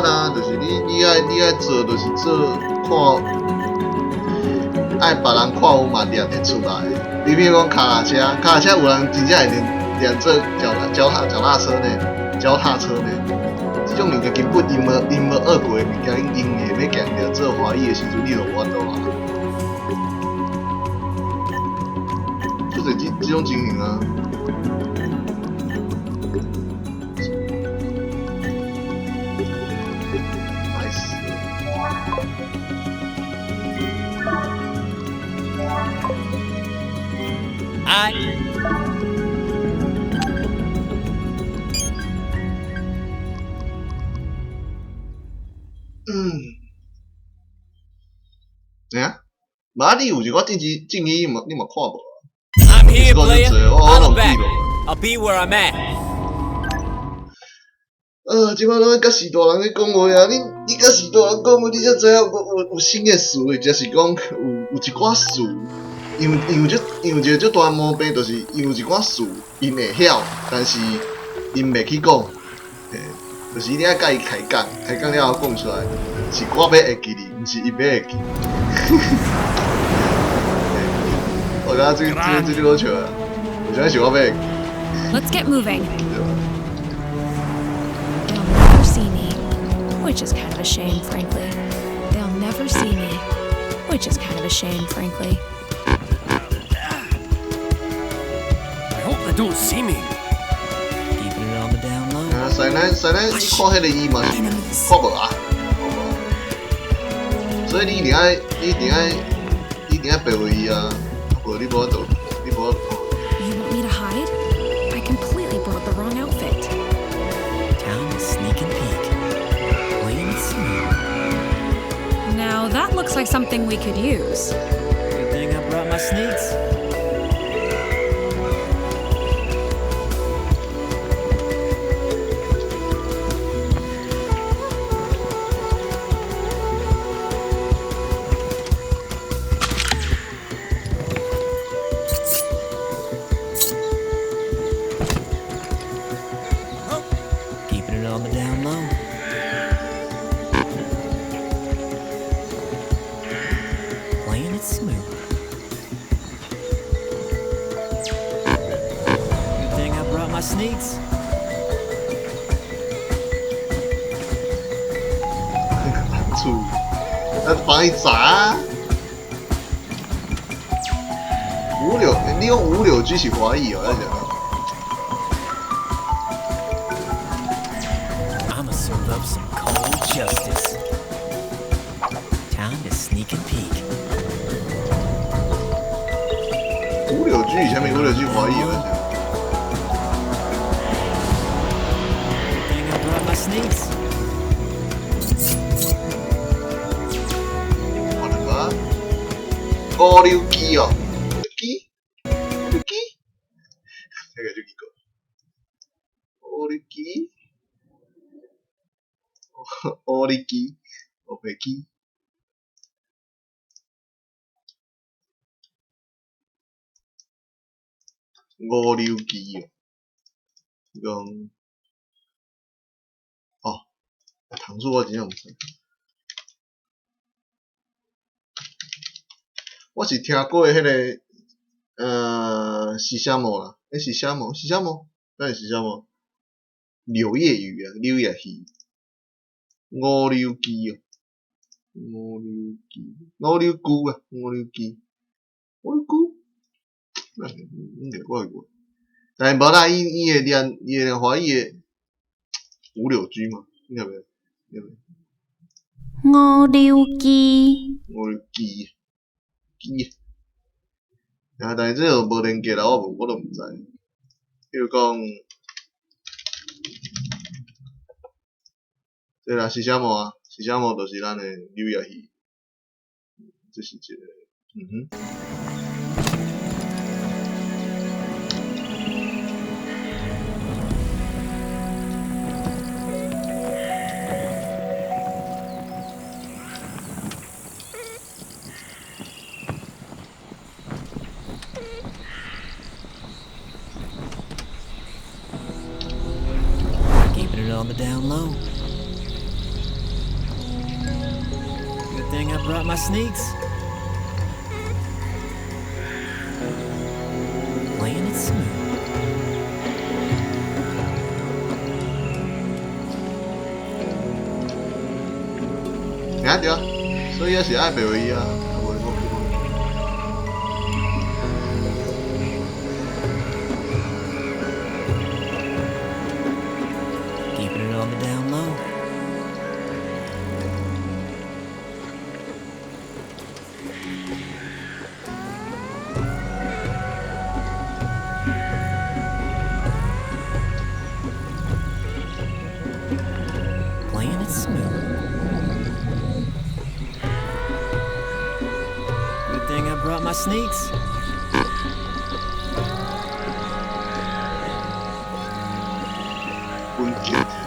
款啊，就是你爱做，就是做爱别人看有嘛练得出来。你比如讲卡车有人真正会练做脚踏车呢，这种物件根本因无学过的物件，因硬要强调做华裔的时阵，你就无法度啊。就是这种情形啊。呀，马里有一个正义你嘛看无？I'm here, player. 我 I'm back. I'll be where I'm at. 即摆拢甲士大人咧讲话啊！你甲士大人讲话，你才知影有新的词汇，就是讲有一寡词，因为一个最大毛病，就是因有一寡词因会晓，但是因袂去讲，就是你爱甲伊开讲了后讲出来，是我要会记哩，毋是伊要会记。我觉得这个好笑啊！我觉得是我要会记。Let's get moving. They'll never see me, which is kind of a shame, frankly. They'll never see me, which is kind of a shame, frankly. I hope they don't see me. Keeping it on the down low. 使咱看迄个伊嘛是看无啊，所以你一定爱白话伊啊，无你无法度，你无法度。You want me to hide? I completely brought the wrong outfit. Time to sneak and peek. Playing it smooth. Now that looks like something we could use. Good thing I brought my sneaks. On the down low. Playing it smooth. Good thing I brought my sneaks. 处，那帮伊砸。你用569是华裔哦，要讲。Serve up some cold justice. Time to sneak and peek. 569以前面569华裔了， Good thing I brought my sneaks. 我的妈！569哦，六机，这个就几个569。オリキ、オペキ。569よ。讲，糖醋我真正唔知。我是听过迄个是啥物啦？是啥物？那是啥物？柳叶鱼啊，柳叶鱼。569哦，569啊，569，应该我会过，但是无啦，伊会练华裔的569嘛，应该袂，569，啊，但是这个无连接啦，我都毋知，比如讲。对啦，是啥物啊？是啥物？就是咱的柳叶鱼，这是一个，Keeping it on the down low. thing I brought my sneaks. Playing it smooth.听着，所以也是爱白话伊啊，无我。 Keeping it on the down low. Playing it smooth. Good thing I brought my sneaks.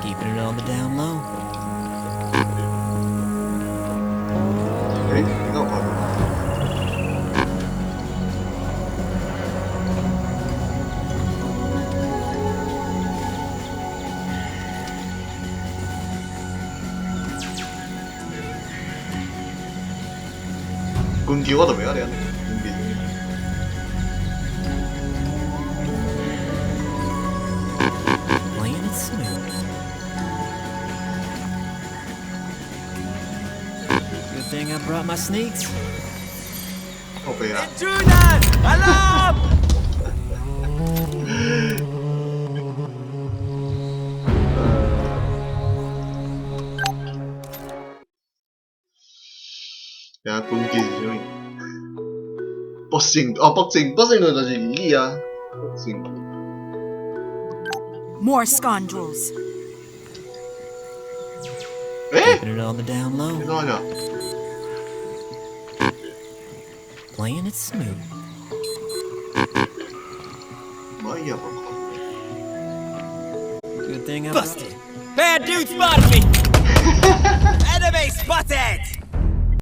Keeping it on the down low. 诶，那我。 棍球我就袂晓练，棍球。 Playing it smooth. Good thing I brought my sneaks. 后背啊！ Intruder! Alarm! 呀，棍球是啥物？boxing 哦，boxing 就是语啊，boxing。 More scoundrels. 诶， Keeping it on the down 你 low. 看下， Playing it smooth. 妈呀！ Good thing I Busted. Bad dude spotted me. Enemy spotted.